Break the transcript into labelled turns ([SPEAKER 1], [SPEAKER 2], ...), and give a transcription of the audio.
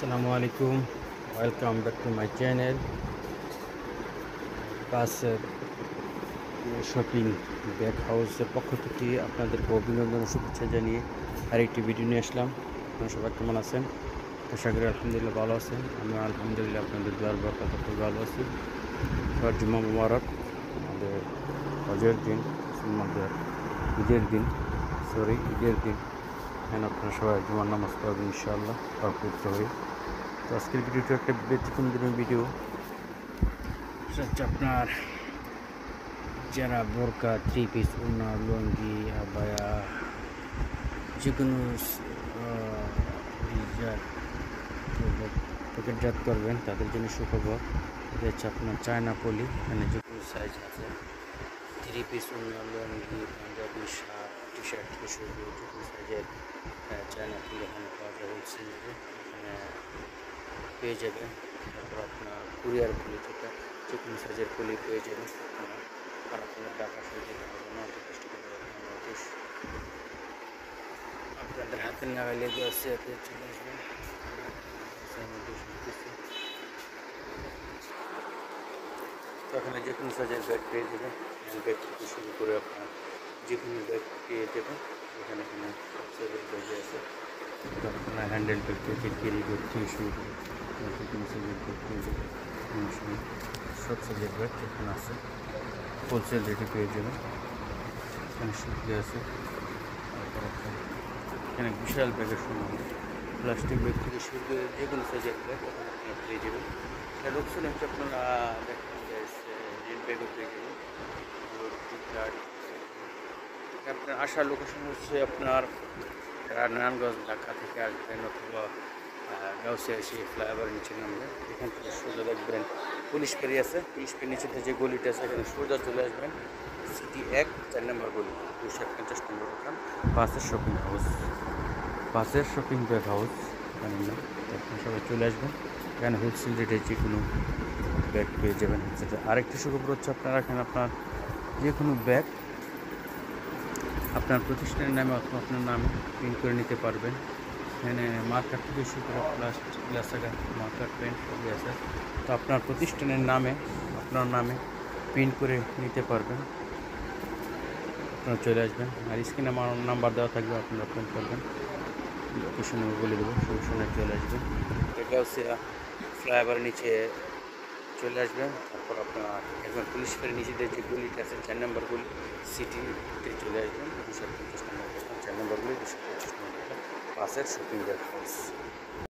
[SPEAKER 1] আসসালামু আলাইকুম, welcome back to my channel. বাসের শপিং ব্যাগ হাউসের পক্ষ থেকে আপনাদেরকে অভিনন্দন ও শুভেচ্ছা জানিয়ে আরেকটি ভিডিও নিয়ে আসলাম। আপনারা সবাই কেমন আছেন? আশা করি আলহামদুলিল্লাহ ভালো আছেন। আমি আলহামদুলিল্লাহ আপনাদের দোয়ার বরকতে খুব ভালো আছি। সবার জুম্মা মুবারক। আমাদের হজের দিন, মুসলমানদের ঈদের দিন, ঈদের দিন। এখানে আপনারা সবাই জুমার নামাজ পড়বেন ইনশাআল্লাহ পবিত্র হয়ে। তো আজকের ভিডিওটা একটা ব্যতিক্রম দিনের ভিডিও। সেটা হচ্ছে আপনার যারা বোরকা, থ্রি পিস, ওড়না, লুঙ্গি, আবায়া, যে কোনো প্যাকেটজাত করবেন তাদের জন্য সুখবর। এটা হচ্ছে আপনার চায়না পলি। এখানে যে কোনো সাইজ আছে, থ্রি পিস, ওড়না, লুঙ্গি, পাঞ্জাবি, শার্ট, টি শার্ট থেকে শুরু করে যে কোনো সাইজের চায়না পলি এখানে পাওয়া যায় হোলসেল রেটে। এখানে পেয়ে যাবেন। তারপর আপনার কুরিয়ার পলি থেকে যে কোনো সাইজের পলি পেয়ে যাবেন। আর আপনার ঢাকা সহ যেতে হবে না, আপনাদের হাতের নাগালে আছে, চলে আসবেন। তো এখানে যে কোনো সাইজের ব্যাগ পেয়ে যাবেন। ব্যাগ থেকে শুরু করে আপনার যে কোনো ব্যাগ পেয়ে যাবেন। এখানে সব সাইজের ব্যাগে আছে। তো আপনার হ্যান্ডেল ব্যাগ থেকে ক্যারি ব্যাগ থেকে শুরু করে যে কোনো সাইজের ব্যাগ পেয়ে যাবেন। সব সাইজের ব্যাগ এখানে আছে, হোলসেল রেটে পেয়ে যাবেন। এখানে সুবিধা আছে। এখানে বিশাল ব্যাগের সময় প্লাস্টিক ব্যাগ থেকে শুরু করে যে কোনো সাইজের ব্যাগ এখানে আপনারা পেয়ে যাবেন। এটা লোকসান হচ্ছে আপনারা দেখেন রিল ব্যাগও পেয়ে যাবেন। আপনার আসার লোকেশন হচ্ছে আপনার নারায়ণগঞ্জ, ঢাকা থেকে আসবেন অথবা গাউসিয়া এসে ফ্লাইওভার নিচে নামবেন। এখান থেকে সোজা দেখবেন পুলিশ ফেরি আছে, পুলিশ ফেরি নিচে যে গলিটা আছে এখানে সোজা চলে আসবেন। সিটি 1 4 নম্বর গলি, 250 নম্বর দোকান, বাসের শপিং হাউস, বাসের শপিং ব্যাগ হাউস এখানে নাম। আপনি সবাই চলে আসবেন। এখানে হোলসেল রেটে যে কোনো ব্যাগ পেয়ে যাবেন। সেটা আরেকটি সুখবর হচ্ছে আপনারা এখানে আপনার যে কোনো ব্যাগ আপনার প্রতিষ্ঠানের নামে অথবা আপনার নামে প্রিন্ট করে নিতে পারবেন। এখানে মার্কার থেকে শুরু করে প্লাস্টিক গ্লাস মার্কার পেন সবই আছে। তো আপনার প্রতিষ্ঠানের নামে আপনার নামে প্রিন্ট করে নিতে পারবেন। আপনারা চলে আসবেন। আর স্ক্রিনে আমার নাম্বার দেওয়া থাকবে, আপনারা ফোন করবেন, লোকেশনে বলে দেবো, লোকেশনে চলে আসবেন। এটা হচ্ছে ফ্লাইওভার নিচে চলে আসবেন। তারপর আপনার একবার পুলিশ ফেরি নিচে যে গলিটা আছে 4 নম্বর গলি, সিটিতে চলে আসবেন। 250 নম্বর 4 নম্বর গলি, 250 নম্বর বাসের শপিং ব্যাগ হাউস।